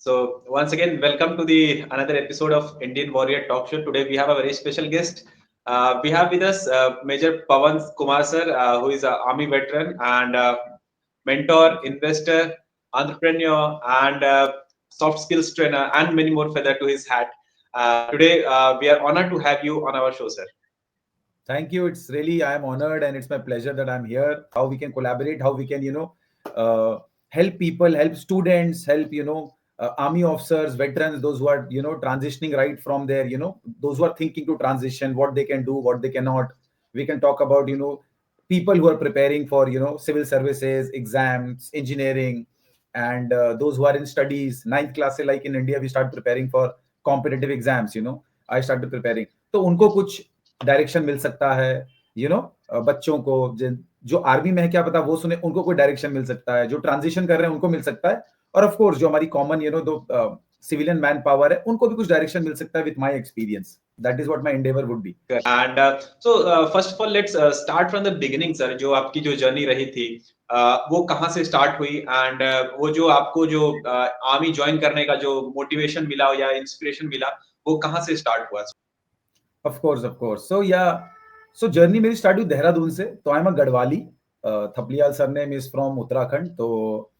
So once again, welcome to the another episode of Indian Warrior Talk Show. Today we have a very special guest. We have with us Major Pawan Kumar sir, who is an army veteran and mentor, investor, entrepreneur, and soft skills trainer, and many more feather to his hat. Today we are honored to have you on our show, sir. Thank you. It's really, I am honored and it's my pleasure that I'm here. How we can collaborate, how we can, help people, help students, help, army officers, veterans, those who are, transitioning right from there, those who are thinking to transition, what they can do, what they cannot. We can talk about, people who are preparing for, civil services, exams, engineering, and those who are in studies, ninth class, like in India, we start preparing for competitive exams, I started preparing. तो उनको कुछ direction मिल सकता है बच्चों को जो army में है क्या पता वो सुने उनको कोई डायरेक्शन मिल सकता है जो ट्रांजिशन कर रहे हैं उनको मिल सकता है और ऑफ कोर्स जो हमारी कॉमन दो सिविलियन मैन पावर है उनको भी कुछ डायरेक्शन मिल सकता है with my experience that is what my Endeavour would be and so first of all let's start from the beginning sir जो आपकी जो जर्नी रही थी वो कहाँ से स्टार्ट हुई एंड वो जो आपको जो आर्मी ज्वाइन करने का जो मोटिवेशन मिला या इंस्पिरेशन मिला वो कहाँ से स्टार्ट हुआ ऑफ कोर्स सो जर्नी मेरी स्टार्ट हुई देहरादून से तो I am a Garhwali Thapliyal surname is from Uttarakhand तो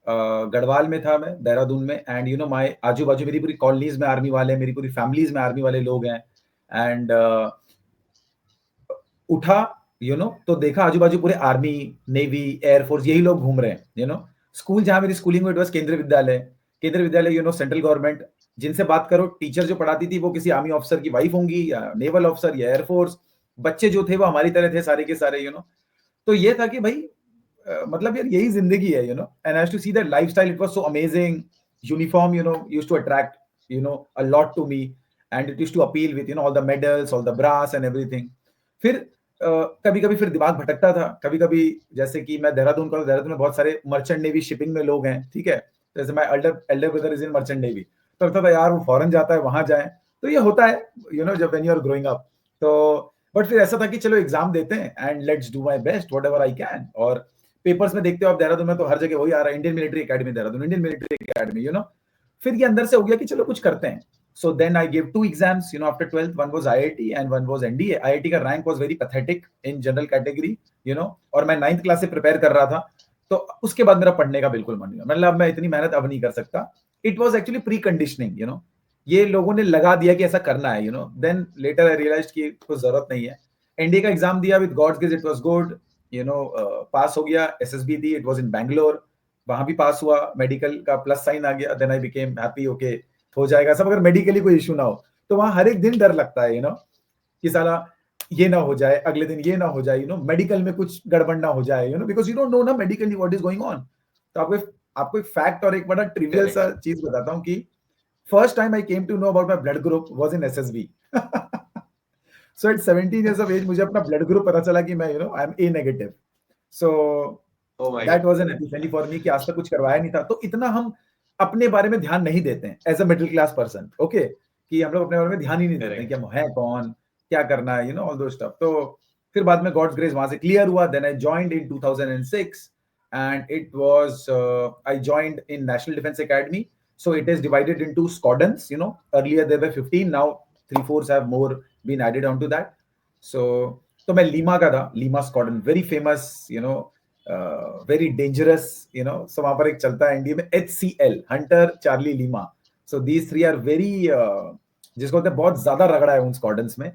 गढ़वाल में था मैं देहरादून में एंड माय आजू बाजू मेरी पूरी कॉलोनीज में आर्मी वाले मेरी पूरी फैमिलीज में आर्मी वाले लोग हैं एंड उठा तो देखा आजू बाजू पूरे आर्मी नेवी एयरफोर्स यही लोग घूम रहे हैं स्कूल जहां मेरी स्कूलिंग हुई इट वाज केंद्रीय विद्यालय सेंट्रल गवर्नमेंट जिनसे बात करो टीचर जो पढ़ाती थी वो किसी आर्मी ऑफिसर की वाइफ होंगी या नेवल ऑफिसर या एयरफोर्स बच्चे जो थे वो हमारी तरह थे सारे के सारे तो ये था कि भाई मतलब यार यही जिंदगी है and I have to see that lifestyle it was so amazing uniform used to attract a lot to me and it used to appeal with all the medals all the brass and everything फिर कभी कभी फिर दिमाग भटकता था कभी कभी जैसे कि मैं देहरादून में बहुत सारे मर्चेंट नेवी शिपिंग में लोग हैं ठीक है जैसे मैं Elder brother is in merchant navy तो लगता था यार वो फॉरेन जाता है वहां जाए तो ये होता है जब when you are growing up तो बट फिर ऐसा था कि चलो एग्जाम देते हैं and let's do my best whatever I can और पेपर्स में देखते हो आप देहरादून में तो हर जगह वही आ रहा है Indian military academy Dehradun Indian military academy फिर ये अंदर से हो गया कि चलो कुछ करते हैं so then I gave 2 exams after 12th one was IIT and one was NDA IIT का rank was very pathetic in general category और मैं 9th क्लास से प्रिपेयर कर रहा था तो उसके बाद मेरा पढ़ने का बिल्कुल मन नहीं मतलब मैं इतनी मेहनत अब नहीं कर सकता it was actually pre conditioning ये लोगों ने लगा दिया कि ऐसा करना है देन लेटर आई रियलाइज्ड कि कुछ जरूरत नहीं है एनडीए का एग्जाम दिया with God's grace it was good pass हो गया एसएसबी दी इट वाज इन बैंगलोर वहां भी पास हुआ मेडिकल का प्लस साइन आ गया then I became happy okay हो जाएगा सब अगर मेडिकली कोई इशू ना हो तो वहां हर एक दिन डर लगता है कि साला ये ना हो जाए अगले दिन ये ना हो जाए मेडिकल में कुछ गड़बड़ ना हो जाए बिकॉज यू डोंट नो ना medically what is going on तो आपको एक फैक्ट और एक बड़ा ट्रिवियल सा चीज बताता हूँ कि first time I came to know about my blood group was in SSB so at 17 years of age मुझे अपना ब्लड ग्रुप पता चला कि मैं I am A negative so that was an epiphany for me कि आज तक कुछ करवाया नहीं था तो इतना हम अपने बारे में ध्यान नहीं देते हैं as a middle class person okay कि हम लोग अपने बारे में ध्यान ही नहीं देते हैं कि हम हैं कौन क्या करना है ऑल दो स्टफ तो फिर बाद में गॉड्स ग्रेस वहां से क्लियर हुआ then I joined in 2006 and it was I joined in National Defense Academy so it is divided into squadrons earlier there were 15 now 3/4 have more been added onto that so मैं Lima का था Lima squadron very famous very dangerous so वहां पर एक चलता है India में HCL hunter Charlie Lima so these three are very जिसको बोलते हैं बहुत ज्यादा रगड़ा है उन स्क्वाड्रन्स में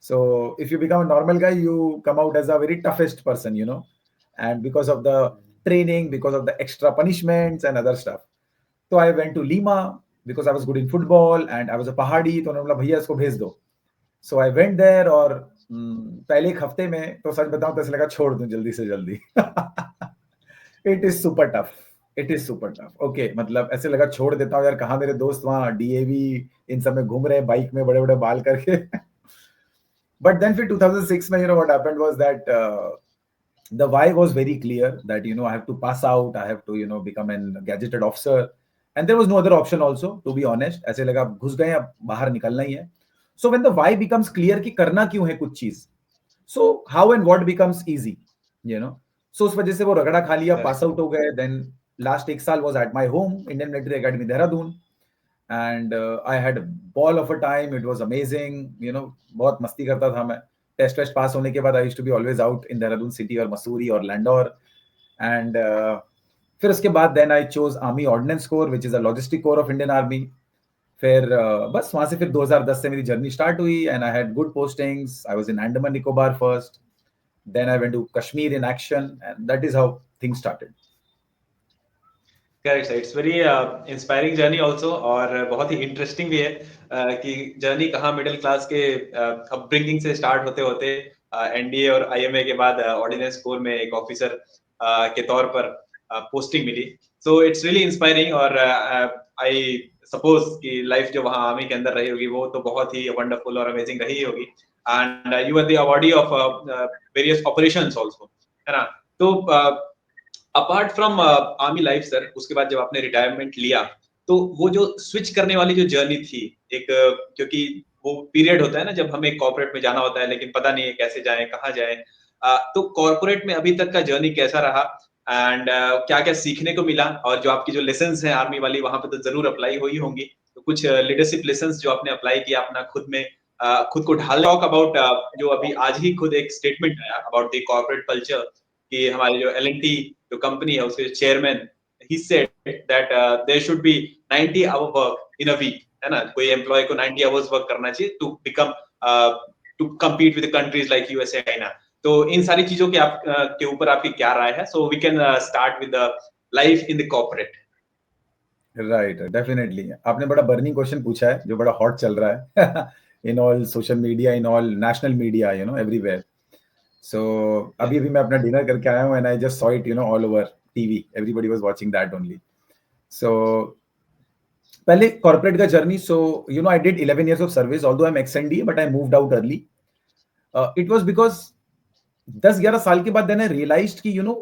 so if you become a normal guy you come out as a very toughest person and because of the training because of the extra punishments and other stuff so I went to Lima because I was good in football and I was a pahadi तो उन्होंने बोला भैया इसको भेज दो so I went there और पहले एक हफ्ते में तो सच बताऊं तो ऐसा लगा छोड़ दूं जल्दी से जल्दी it is super tough okay मतलब ऐसे लगा छोड़ देता हूं यार कहाँ मेरे दोस्त वहां डीएवी इन सब में घूम रहे हैं बाइक में बड़े बड़े बाल करके बट देन फिर 2006 में what happened was that the why was very clear that I have to pass out I have to become an gazetted officer and there was no other option also to be honest ऐसे लगा घुस गए अब बाहर निकलना ही है so when the why becomes clear कि करना क्यों है कुछ चीज so how and what becomes easy so उस वजह से वो रगड़ा खा लिया पास आउट हो गए then last एक साल was at my home, Indian Military Academy Dehradun, and I had a ball of a time. It was amazing, you know, बहुत मस्ती करता था मैं. टेस्ट वेस्ट पास होने के बाद I used to be always out in Dehradun city or Mussoorie or Landor, and फिर उसके बाद then I chose Army Ordnance Corps, which is a logistic corps of Indian Army. फिर बस वहां से फिर 2010 से मेरी जर्नी स्टार्ट हुई, and I had good postings. I was in Andaman Nicobar first, then I went to Kashmir in action, and that is how things started. Correct sir, it's very inspiring journey also, और बहुत ही interesting भी है कि journey कहाँ middle class के upbringing से start होते होते एनडीए और आईएमए के बाद ऑर्डिनेंस कोर में एक ऑफिसर के तौर पर पोस्टिंग मिली. सो इट्स रियली इंस्पायरिंग, और आई सपोज कि लाइफ जो वहाँ आर्मी के अंदर रही होगी वो तो बहुत ही वंडरफुल और अमेजिंग रही होगी. And you are the awardee of various operations also, है ना. तो apart from army life sir, उसके बाद जब आपने रिटायरमेंट लिया, तो वो जो स्विच करने वाली जो जर्नी थी एक, क्योंकि वो पीरियड होता है ना जब हमें कॉर्पोरेट में जाना होता है लेकिन पता नहीं है कैसे जाएं, कहाँ जाएं. तो कॉर्पोरेट में अभी तक का जर्नी कैसा रहा, एंड क्या क्या सीखने को मिला, और जो आपकी जो लेसन्स हैं आर्मी वाली वहां पे तो जरूर अप्लाई हुई होंगी, तो कुछ लीडरशिप लेसन्स जो आपने अप्लाई किया अपना खुद में, खुद को ढाल. टॉक अबाउट जो अभी आज ही खुद एक स्टेटमेंट आया अबाउट द कॉर्पोरेट कल्चर कि हमारी जो एल&टी जो कंपनी है उसके chairman, he said that there should be 90 hour work in a week, है ना. कोई एम्प्लॉय को 90 hours वर्क करना चाहिए to become to compete with the countries like USA, China. तो इन सारी चीजों के आप के ऊपर आपकी क्या राय है? So we can start with the life in the corporate. Right, definitely आपने बड़ा बर्निंग क्वेश्चन पूछा है जो बड़ा हॉट चल रहा है in all social media, in all national media, you know, everywhere. So अभी मैं अपना डिनर करके आया हूँ, and I just saw it, you know, all over TV. Everybody was watching that only. So पहले कॉर्पोरेट का journey. So you know, I did 11 years of service, although I am ex ND, but I moved out early. It was because 10-11 साल के बाद then आई realised कि, you know,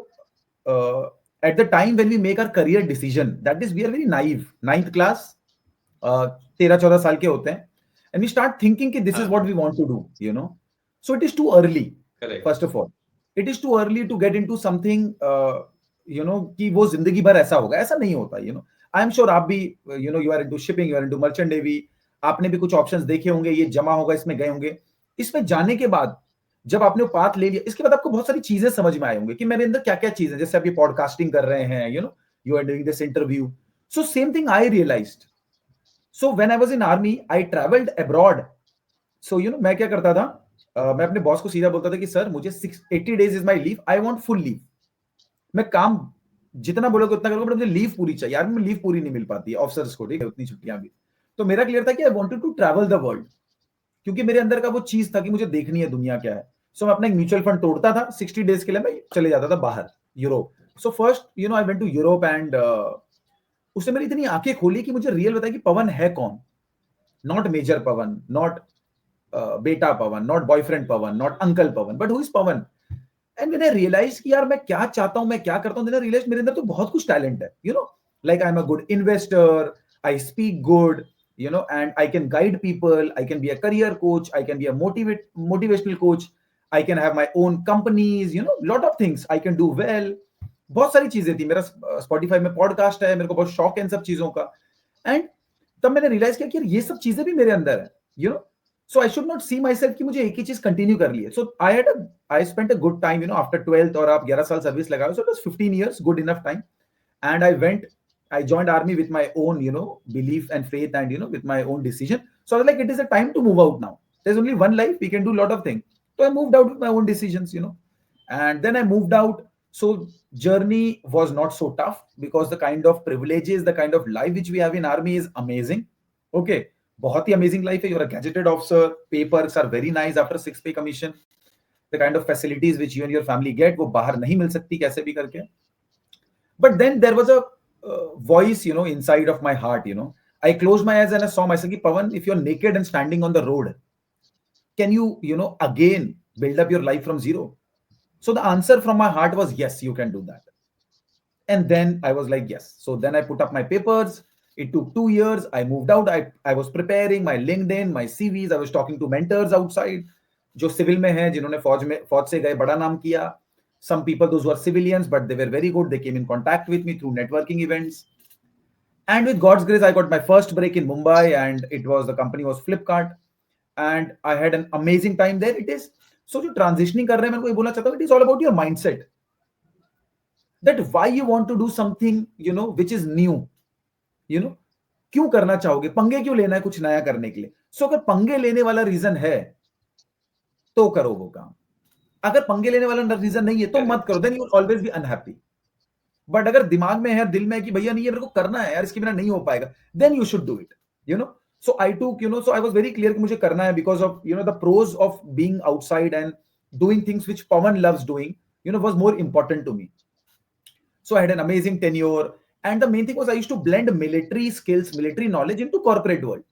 at the time when we make our career decision, that is we are very naive, 9th class, 13-14 साल के होते हैं, and we start thinking कि this is what we want to do, you know. So it is too early. Correct. First of all, it is too early to get into something, you know, कि वो जिंदगी भर ऐसा होगा, ऐसा नहीं होता, you know. I am sure आप भी, you know, you are into shipping, you are into merchant navy, आपने भी कुछ options देखे होंगे, ये जमा होगा, इसमें गए होंगे. इसमें जाने के बाद जब आपने वो पाथ ले लिया, इसके बाद आपको बहुत सारी चीजें समझ में आए होंगे कि मेरे अंदर क्या क्या चीजें, जैसे आप ये पॉडकास्टिंग कर रहे हैं, you know, you are doing this interview. So same thing I realised. So when I was in army, I travelled abroad. So you know, मैं क्या करता था, मैं अपने बॉस को सीधा बोलता था कि सर मुझे 80 days is my leave, I want full leave. मैं काम जितना बोलोगे उतना करूंगा, बट मुझे लीव पूरी चाहिए. यार लीव पूरी नहीं मिल पाती है ऑफिसर्स को, ठीक है, उतनी छुट्टियां भी. तो मेरा क्लियर था कि I wanted to travel the world, क्योंकि मेरे अंदर का वो चीज था कि मुझे देखनी है दुनिया क्या है. सो मैं अपना एक म्यूचुअल फंड तोड़ता था, 60 days के लिए मैं चले जाता था बाहर, Europe. So first, you know, I went to Europe, and उसने मेरी इतनी आंखें खोली कि मुझे रियल बताया कि पवन है कौन. नॉट मेजर पवन, नॉट बेटा Pawan, not boyfriend Pawan, not uncle Pawan, but who is Pawan. And मैंने रियलाइज कि यार मैं क्या चाहता हूं, मैं क्या करता हूं. मैंने रियलाइज मेरे अंदर तो बहुत कुछ टैलेंट है, you no, like I am a good investor, I speak good, you know, and I can guide people, I can be a career coach, I can be a motivational coach, I can have my own companies, you know, lot of things I can do well. बहुत सारी चीजें थी. मेरा Spotify में podcast है, मेरे को बहुत शौक है इन सब चीजों का. एंड तब मैंने रियलाइज किया कि ये सब चीजें भी मेरे अंदर है, you know. So I should not see myself कि मुझे एक ही चीज कंटिन्यू कर ली है. So I spent a good time, you know, after 12th, और आप 11 साल सर्विस लगाओ, so it was 15 years, good enough time. And I joined army with my own, you know, belief and faith, and, you know, with my own decision. So I was like, it is a time to move out now. There's only one life, we can do a lot of things. So I moved out with my own decisions, you know. And then I moved out. So journey was not so tough, because the kind of privileges, the kind of life which we have in army is amazing. Okay, बहुत ही amazing life है. You're a gazetted officer, papers are very nice after 6 pay commission. The kind of facilities which you and your family get, वो बाहर नहीं मिल सकती कैसे भी करके. But then there was a voice, you know, inside of my heart, you know. I closed my eyes and I saw myself, Pawan, if you're naked and standing on the road, can you, you know, again build up your life from zero? So the answer from my heart was yes, you can do that. And then I was like, yes. So then I put up my papers. It took 2 years. I moved out. I was preparing my LinkedIn, my CVs. I was talking to mentors outside, जो civil में हैं, जिन्होंने फौज से गए, बड़ा नाम किया. some people, those who are civilians, but they were very good. They came in contact with me through networking events. And with God's grace, I got my first break in Mumbai, and the company was Flipkart. And I had an amazing time there. It is, so जो transitioning कर रहे हैं, मैं कोई बोलना चाहता हूँ, it is all about your mindset. That why you want to do something, which is new, क्यों करना चाहोगे, पंगे क्यों लेना है कुछ नया करने के लिए. सो अगर पंगे लेने वाला रीजन है तो करो वो काम. अगर पंगे लेने वाला रीजन नहीं है तो मत करो. Then you will always be unhappy. But अगर दिमाग में है, दिल में है कि भैया नहीं, ये मेरे को करना है यार, इसके बिना नहीं हो पाएगा, then you should do it. So I took, so I was very clear कि मुझे करना है because of, the pros of being outside and doing things which Pawan loves doing, was more important to me. So I had an amazing tenure. And the main thing was I used to blend military skills, military knowledge into corporate world.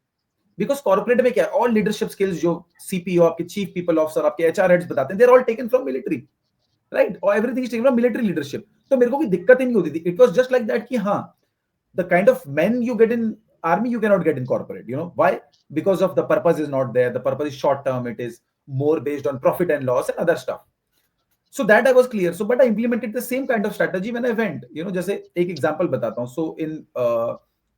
Because corporate में क्या है, all leadership skills जो CPO, आपके chief people officer, आपके HR heads बताते हैं, they're all taken from military, right? Or everything is taken from military leadership. तो मेरे को कोई दिक्कत ही नहीं होती थी. It was just like that कि हाँ, the kind of men you get in army, you cannot get in corporate. Why? Because of the purpose is not there. The purpose is short term. It is more based on profit and loss and other stuff. So that I was clear. So, but I implemented the same kind of strategy when I went. जैसे एक example बताता हूँ. So in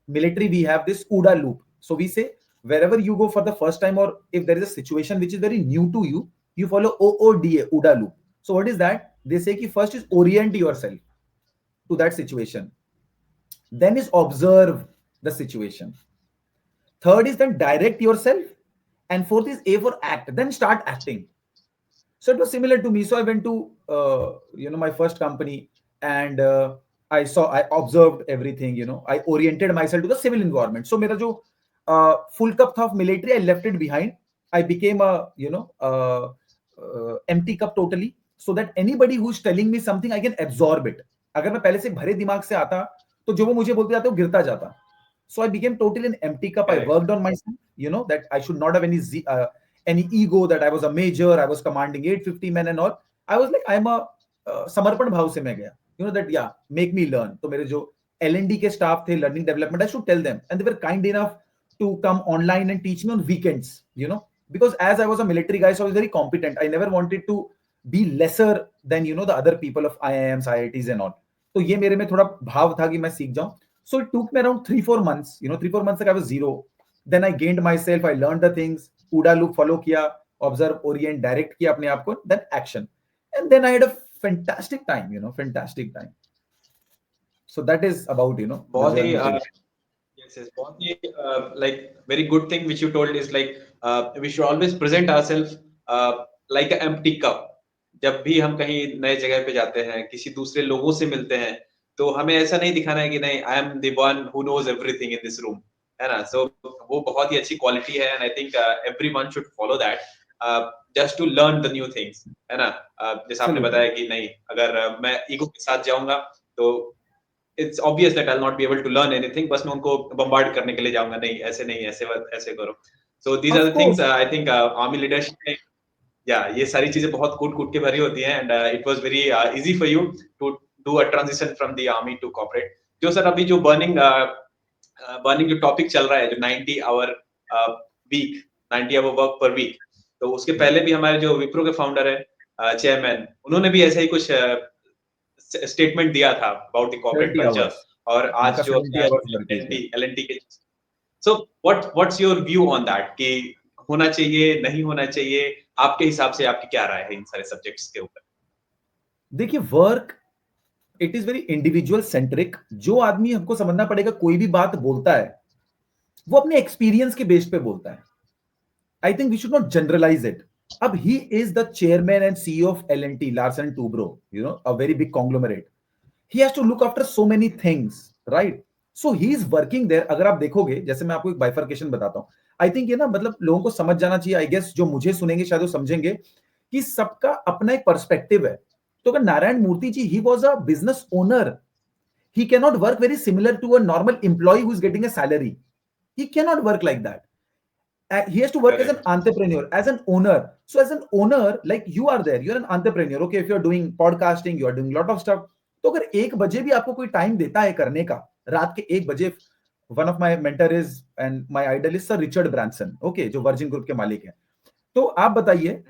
military we have this OODA loop. So we say wherever you go for the first time, or if there is a situation which is very new to you, you follow OODA, OODA loop. So what is that? They say कि first is orient yourself to that situation. Then is observe the situation. Third is then direct yourself. And fourth is A for act. Then start acting. So it was similar to me. So I went to, my first company, and I observed everything, I oriented myself to the civil environment. So mera jo full cup of military, I left it behind. I became a, empty cup totally, so that anybody who's telling me something, I can absorb it. अगर मैं पहले से भरे दिमाग से आता, तो जो वो मुझे बोलते जाते वो गिरता जाता. So I became totally an empty cup. I worked on myself, that I should not have any ego, that I was a major, I was commanding 850 men and all. I was like, I'm a समर्पण भाव से मैं गया. That yeah, make me learn. तो मेरे जो L&D के staff थे, learning development, I should tell them, and they were kind enough to come online and teach me on weekends. Because as I was a military guy, so I was very competent. I never wanted to be lesser than the other people of IIMs, IITs and all. तो ये मेरे में थोड़ा भाव था कि मैं सीख जाऊं. So it took me around 3-4 months. 3-4 months I was zero. Then I gained myself. I learned the things. OODA loop follow किया, observe, orient, direct किया अपने आप को. Then action. And then I had a fantastic time. Fantastic time. So that is about बहुत ही yes, बहुत ही like very good thing which you told is like we should always present ourselves like an empty cup. जब भी हम कहीं नए जगह पे जाते हैं, किसी दूसरे लोगों से मिलते हैं, तो हमें ऐसा नहीं दिखाना है कि नहीं I am the one who knows everything in this room, है ना. सो वो बहुत ही अच्छी क्वालिटी है, and I think everyone should follow that just to learn the new things, है ना. जैसे आपने बताया कि नहीं, अगर मैं ईगो के साथ जाऊंगा तो it's obvious that I will not be able to learn anything. बस मैं उनको बम्बार्ड करने के लिए जाऊंगा, नहीं ऐसे नहीं, ऐसे करो. So these are the things I think army leadership में ये सारी चीजें बहुत कूट के भरी होती हैं, and it was very easy for you to do a transition from the army to corporate. जो सर अभी जो बर्निंग जो टॉपिक चल रहा है, जो 90 hour week, 90 hour work per week, तो उसके पहले भी हमारे जो विप्रो के फाउंडर है, चेयरमैन, उन्होंने भी ऐसा ही कुछ स्टेटमेंट दिया था अबाउट द कॉर्पोरेट कल्चर. और आज जो L&T के, so what's your view on that कि होना चाहिए, नहीं होना चाहिए, आपके हिसाब से आपकी क्या राय है इन सारे सब्जेक्ट्स के ऊपर? देखिए, work it is very individual centric. जो आदमी हमको समझना पड़ेगा, कोई भी बात बोलता है वो अपने एक्सपीरियंस के बेस पे बोलता है. I think we should not generalise it. अब he is the chairman and CEO of L&T, Larsen & Toubro, a very big conglomerate. He has to look after so many things, right? So he is working there. अगर आप देखोगे, जैसे मैं आपको एक bifurcation बताता हूं, आई थिंक ये ना, मतलब लोगों को समझ जाना चाहिए. आई गेस जो मुझे सुनेंगे शायद वो समझेंगे कि सबका अपना एक पर्सपेक्टिव है. तो अगर Narayana Murthy ji, he was a business owner, he cannot work very similar to a normal employee who is getting a salary. He cannot work like that. He has to work as an entrepreneur, as an owner. So as an owner, like you are there, you're an entrepreneur. Okay, if you're doing podcasting, you are doing lot of stuff. तो अगर 1 बजे भी आपको कोई time देता है करने का, रात के 1 बजे, one of my mentor is and my idol is Sir Richard Branson, okay, जो वर्जिन ग्रुप के मालिक हैं. तो आप बताइए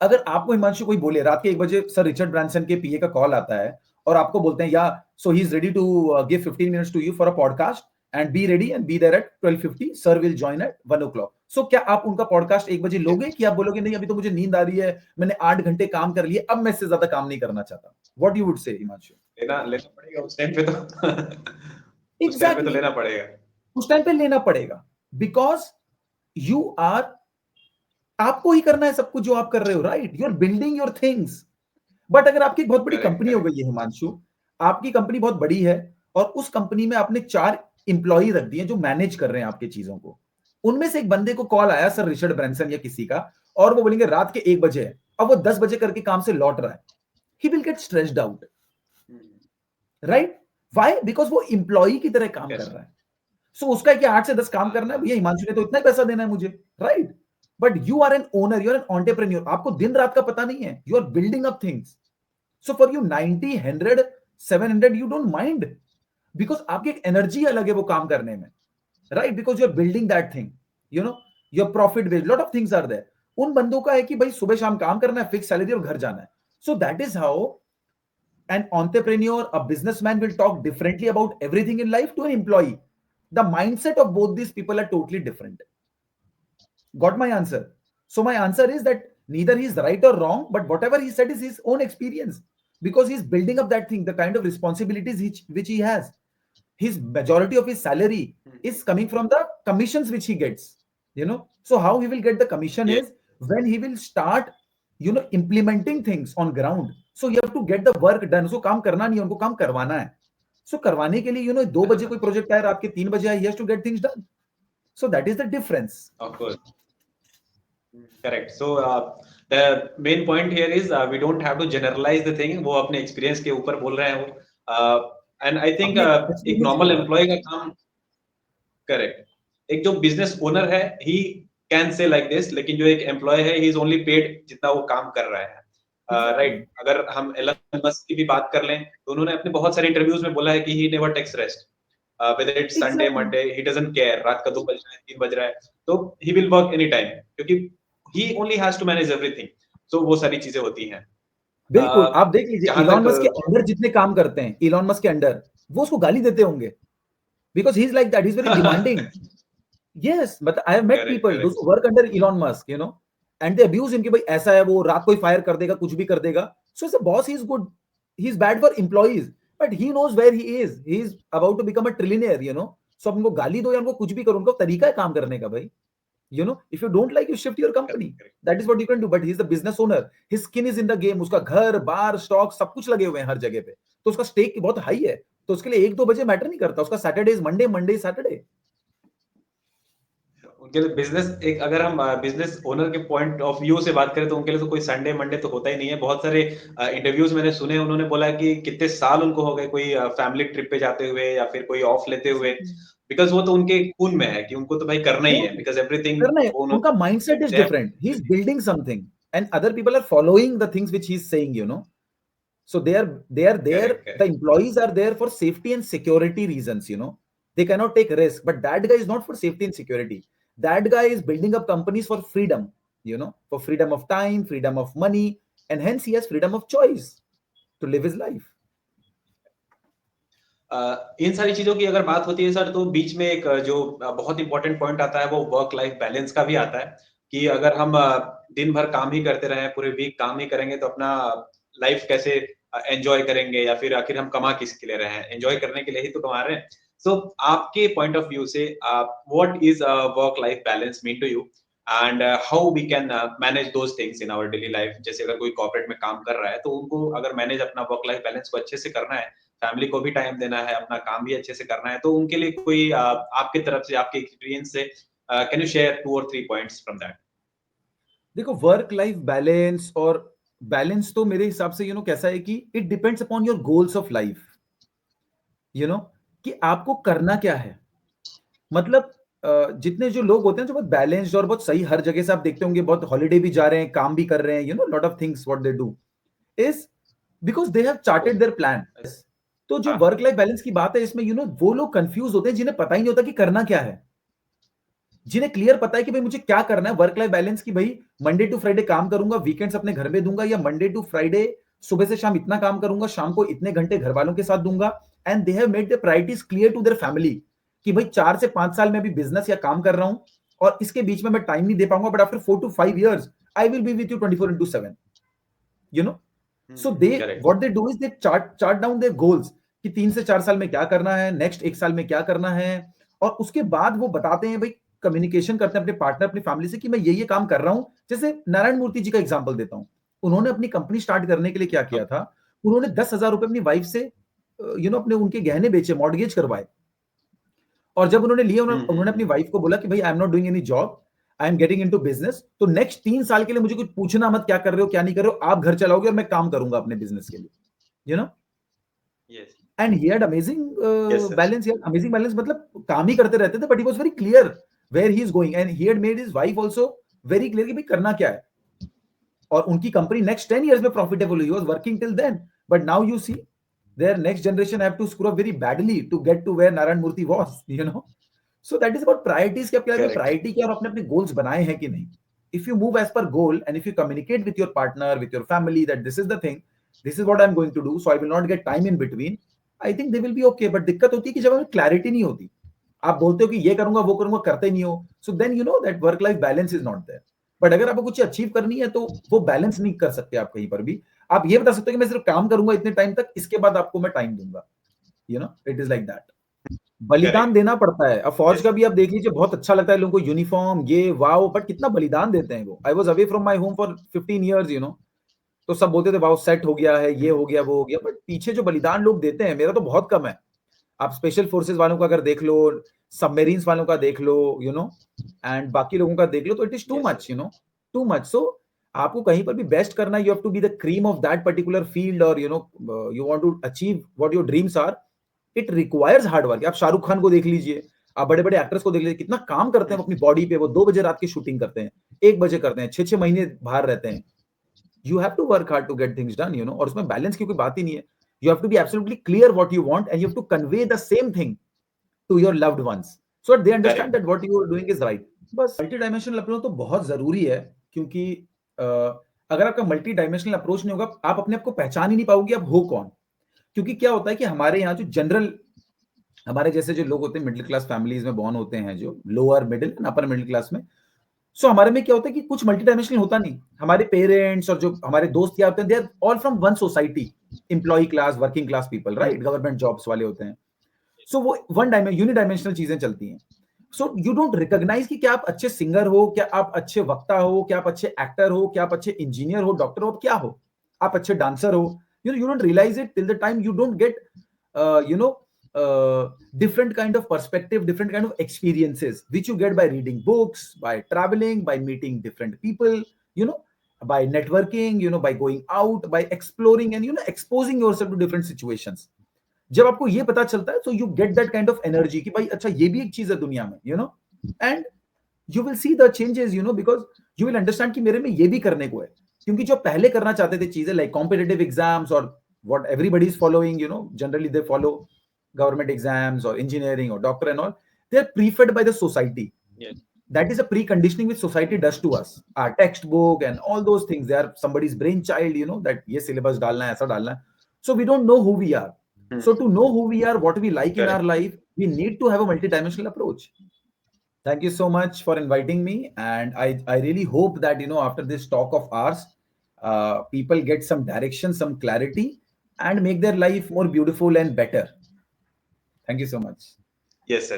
अगर आपको हिमांशु कोई बोले रात के 1 बजे सर रिचर्ड ब्रांसन के पीए का कॉल आता है और आपको बोलते हैं या so he is ready to give 15 minutes to you for a podcast and be ready and be there at 12:50 sir will join at 1 o'clock. So क्या आप उनका पॉडकास्ट 1 बजे लोगे कि आप बोलोगे नहीं अभी तो मुझे नींद आ रही है, मैंने 8 घंटे काम कर लिए, अब मैं इससे ज्यादा काम नहीं करना चाहता? What you would say Himanshu? लेना लेना पड़ेगा उस टाइम पे तो उस टाइम पे तो एग्जैक्टली, लेना पड़ेगा। उस टाइम पे लेना पड़ेगा बिकॉज यू आर, आपको ही करना है सब कुछ जो आप कर रहे हो, right? You are building your things. But अगर आपकी एक बहुत बड़ी करेक्ट कंपनी हो करेक्ट गई है हिमांशु, आपकी कंपनी बहुत बड़ी है और उस कंपनी में आपने 4 एम्प्लॉई रख दिए जो मैनेज कर रहे हैं आपकी चीजों को, उनमें से एक बंदे को कॉल आया सर रिचर्ड ब्रांसन या किसी का, और वो बोलेंगे रात के 1 बजे है, अब वो 10 बजे करके काम से लौट रहा है, he will get stressed out, right? Why? Because वो एम्प्लॉई की तरह काम कर यस रहा है. सो उसका क्या 8 से 10 काम करना है भैया, हिमांशु ने तो इतना ही पैसा देना है मुझे, right? But you are an owner, you are an entrepreneur, आपको दिन रात का पता नहीं है, you are building up things. So for you 90, 100, 700 you don't mind, because आपकी एक एनर्जी अलग है वो काम करने में, right? Because you are building that thing, you know, your profit based, lot of things are there. उन बंदों का है कि भाई सुबह शाम काम करना है, फिक्स सैलरी और घर जाना है. So that is how an entrepreneur, a businessman will talk differently about everything in life to an employee. The mindset of both these people are totally different. Got my answer? So my answer is that neither he is right or wrong, but whatever he said is his own experience, because he's building up that thing, the kind of responsibilities which he has. His majority of his salary is coming from the commissions which he gets, you know. So how he will get the commission ये is when he will start, you know, implementing things on ground. So you have to get the work done. So काम करना नहीं है, उनको काम करवाना है. So करवाने के लिए, you know, 2 बजे कोई प्रोजेक्ट आया, रात के 3 बजे आया, he has to get things done. So that is the difference. of course correct. So the main point here is we don't have to generalize the thing. वो अपने experience के ऊपर बोल रहे हैं वो, and I think अपने एक experience के normal ऊपर. employee का काम करेक्ट, एक जो बिजनेस ओनर है he can say like this, लेकिन जो एक एम्प्लॉय है ही इज ओनली पेड जितना वो काम कर रहा है, Exactly. राइट? अगर हम एलन मस्क की भी बात कर लें तो उन्होंने अपने बहुत सारे इंटरव्यूज में बोला है कि he never takes rest, whether it's Sunday Exactly. Monday, he doesn't care रात का 2 बज रहा है 3 बज रहा है, तो he will work any time, क्योंकि he only has to manage everything. So वो सारी चीजें होती हैं. बिल्कुल, आप देख लीजिए जहां इलॉन तक मस्क के अंडर जितने काम करते हैं, इलॉन मस्क के अंडर, वो उसको गाली देते होंगे, because he is like that, he is very demanding. Yes, but I have met correct people those correct who work under Elon Musk, you know, and they abuse him कि भाई ऐसा है, वो रात को ही फायर कर देगा, कुछ भी कर देगा. So as a boss, he is good. He is bad for employees, but he knows where he is. He is about to become a trillionaire, you know. So आप उनको गाली दो या उनको कुछ भी करो, उनको तरीका है काम करने का भाई. You know, if you don't like, you shift your company. Correct. That is what you can do. But he is the business owner. His skin is in the game. उसका घर, बार, स्टॉक सब कुछ लगे हुए हैं हर जगह पे. तो उसका स्टेक बहुत हाई है. तो उसके लिए 1-2 बजे मैटर नहीं करता. उसका Saturday is Monday, Monday Saturday. उनके लिए बिजनेस, एक अगर हम बिजनेस ओनर के पॉइंट ऑफ व्यू से बात करें तो उनके लिए तो कोई संडे मंडे तो होता ही नहीं है. बहुत सारे इंटरव्यूज मैंने सुने, उन्होंने बोला कि कितने साल उनको हो गए कोई फैमिली ट्रिप पे जाते हुए या फिर कोई ऑफ लेते हुए, Exactly. बिकॉज वो तो उनके खून में है कि उनको तो भाई करना ही है, Yeah. बिकॉज एवरीथिंग करना है. वो उनका mindset is they have different. He's everything. building something, and other people are following the things which he's saying. You know, so they are there. Correct, The correct. employees are there for safety and security reasons. You know, they cannot take risk. But that guy is not for safety and security. That guy is building up companies for freedom. You know, for freedom of time, freedom of money, and hence he has freedom of choice to live his life. इन सारी चीजों की अगर बात होती है sir, तो बीच में एक जो बहुत इंपॉर्टेंट पॉइंट आता है वो वर्क लाइफ बैलेंस का भी आता है, कि अगर हम दिन भर काम ही करते रहे, पूरे वीक काम ही करेंगे तो अपना लाइफ कैसे एंजॉय करेंगे, या फिर आखिर हम कमा किसके लिए रहे हैं? एंजॉय करने के लिए ही तो कमा रहे हैं. सो आपके पॉइंट ऑफ व्यू से what is work life balance mean to you, and how we can manage those things in our daily life? जैसे अगर कोई कॉर्पोरेट में काम कर रहा है तो उनको अगर मैनेज अपना वर्क लाइफ बैलेंस को अच्छे से करना है, फैमिली को भी टाइम देना है, अपना काम भी अच्छे से करना है, तो उनके लिए कोई आपकी तरफ से, आपके एक्सपीरियंस से कैन यू शेयर 2 और 3 पॉइंट्स फ्रॉम दैट? देखो वर्क लाइफ बैलेंस, और बैलेंस तो मेरे हिसाब से कैसा है कि it depends upon your goals of life. कि आपको करना क्या है. मतलब जितने जो लोग होते हैं जो बहुत बैलेंस्ड और बहुत सही, हर जगह से आप देखते होंगे, बहुत हॉलिडे भी जा रहे हैं, काम भी कर रहे हैं, lot of things what they do is because they have chartered their plan. तो जो वर्क लाइफ बैलेंस की बात है इसमें वो लोग कंफ्यूज होते हैं जिन्हें पता ही नहीं होता कि करना क्या है. जिन्हें क्लियर पता है कि भाई मुझे क्या करना है, वर्क लाइफ बैलेंस की, भाई मंडे टू फ्राइडे काम करूंगा, वीकेंड्स अपने घर में दूंगा, या मंडे टू फ्राइडे सुबह से शाम इतना काम करूंगा, शाम को इतने घंटे घर वालों के साथ दूंगा, and they have made the priorities clear to their family कि भाई 4 से 5 साल में भी बिजनेस या काम कर रहा हूं और इसके बीच में मैं टाइम नहीं दे पाऊंगा, but after 4 to 5 years I will be with you 24/7, you know. So they what they do is they chart down their goals कि 3 से 4 साल में क्या करना है, नेक्स्ट 1 साल में क्या करना है, और उसके बाद वो बताते हैं, भाई कम्युनिकेशन करते हैं अपने पार्टनर, अपनी फैमिली से कि मैं ये काम कर रहा हूं. जैसे नारायण मूर्ति जी का एग्जांपल देता हूं, उन्होंने अपनी कंपनी स्टार्ट करने के लिए क्या किया था, उन्होंने 10,000 रुपए अपनी वाइफ से अपने उनके गहने बेचे, मॉर्गेज करवाए, और जब उन्होंने लिए उन्होंने अपनी वाइफ को बोला कि भाई I am not doing any job, I am getting into business, तो नेक्स्ट 3 साल के लिए मुझे कुछ पूछना मत, क्या कर रहे हो क्या नहीं कर रहे हो, आप घर चलाओगे और मैं काम करूंगा अपने बिजनेस के लिए, you know. And he had amazing balance, amazing balance, मतलब काम ही करते रहते थे, but he was very clear where he is going, and he had made his wife also very clear कि भाई करना क्या है, और उनकी कंपनी नेक्स्ट 10 years में प्रॉफिटेबल हुई. He was working till then, but now you see their next generation have to screw up very badly to get to where Narayan Murthy was, you know. So that is about priorities, कि आपके life में priority क्या और आपने अपने goals बनाए हैं कि नहीं. If you move as per goal and if you communicate with your partner, with your family that this is the thing, this is what I'm going to do, so I will not get time in between, I think they will be okay. But दिक्कत होती है कि जब हमें clarity नहीं होती, आप बोलते हो कि ये करूंगा वो करूंगा, करते नहीं हो, so then you know that work life balance is not there. But अगर आपको कुछ अचीव करनी है तो वो बैलेंस नहीं कर सकते आप कहीं पर भी. आप ये बता सकते हो कि मैं सिर्फ काम करूंगा इतने टाइम तक, इसके बाद आपको मैं टाइम दूंगा, you know. It is like that. बलिदान देना पड़ता है. अब फौज का भी आप देख लीजिए, बहुत अच्छा लगता है लोगों को, यूनिफॉर्म ये वाओ, बट कितना बलिदान देते हैं वो. I was away from my home for 15 years, you know, तो सब बोलते थे वाओ सेट हो गया है, ये हो गया वो हो गया, बट पीछे जो बलिदान लोग देते हैं, मेरा तो बहुत कम है. आप स्पेशल फोर्सेस वालों का अगर देख लो, सबमरीन्स वालों का देख लो, यू नो, एंड बाकी लोगों का देख लो, तो it is too much, you know, too much. So आपको कहीं पर भी बेस्ट करना, you have to be the cream of that particular field, और you know you want to achieve what your dreams are. It requires hard work. आप शाहरुख खान को देख लीजिए, आप बड़े बड़े एक्टर्स को देख लीजिए, कितना काम करते हैं अपनी बॉडी पे. वो 2 बजे रात की शूटिंग करते हैं, 1 बजे करते हैं, 6 महीने बाहर रहते हैं. You have to work hard to get things done, you know. और उसमें बैलेंस की कोई बात ही नहीं है. You have to be absolutely clear what you want, and you have to convey the same thing to your loved ones so that they understand that what you are doing is right. बस multi dimensional approach तो बहुत जरूरी है, क्योंकि अगर आपका multi dimensional approach नहीं होगा, आप अपने आप को पहचान ही नहीं पाओगे आप हो कौन. क्योंकि क्या होता है कि हमारे यहाँ जो जनरल, हमारे जैसे जो लोग होते हैं, मिडिल क्लास फैमिलीज में बॉर्न होते हैं, जो lower middle and upper middle class में, सो हमारे में क्या होता है कि कुछ मल्टी डायमेंशनल होता नहीं. हमारे पेरेंट्स और जो हमारे दोस्त यार होते हैं, they are all from one society, employ class, working class people, right, government jobs वाले होते हैं. सो वो यूनिडायमेंशनल चीजें चलती हैं. सो यू डोंट रिकॉग्नाइज कि क्या आप अच्छे सिंगर हो, क्या आप अच्छे वक्ता हो, क्या आप अच्छे एक्टर हो, क्या आप अच्छे इंजीनियर हो, डॉक्टर हो, क्या हो, आप अच्छे डांसर हो. You don't realise it till the time you don't get different kind of perspective, different kind of experiences which you get by reading books, by traveling, by meeting different people, you know, by networking, you know, by going out, by exploring and, you know, exposing yourself to different situations. जब आपको ये पता चलता है, so you get that kind of energy कि भाई अच्छा ये भी एक चीज है दुनिया में, you know, and you will see the changes, you know, because you will understand कि मेरे में ये भी करने को है. क्योंकि जो पहले करना चाहते थे चीजें like competitive exams or what everybody is following, you know, generally they follow government exams or engineering or doctor and all, they are preferred by the society. Yes. That is a preconditioning which society does to us. Our textbook and all those things, they are somebody's brainchild, you know, that ये syllabus डालना है, ऐसा डालना है. So we don't know who we are. So to know who we are, what we like in our life, we need to have a multidimensional approach. Thank you so much for inviting me, and I really hope that, you know, after this talk of ours, people get some direction, some clarity, and make their life more beautiful and better. Thank you so much. Yes, sir.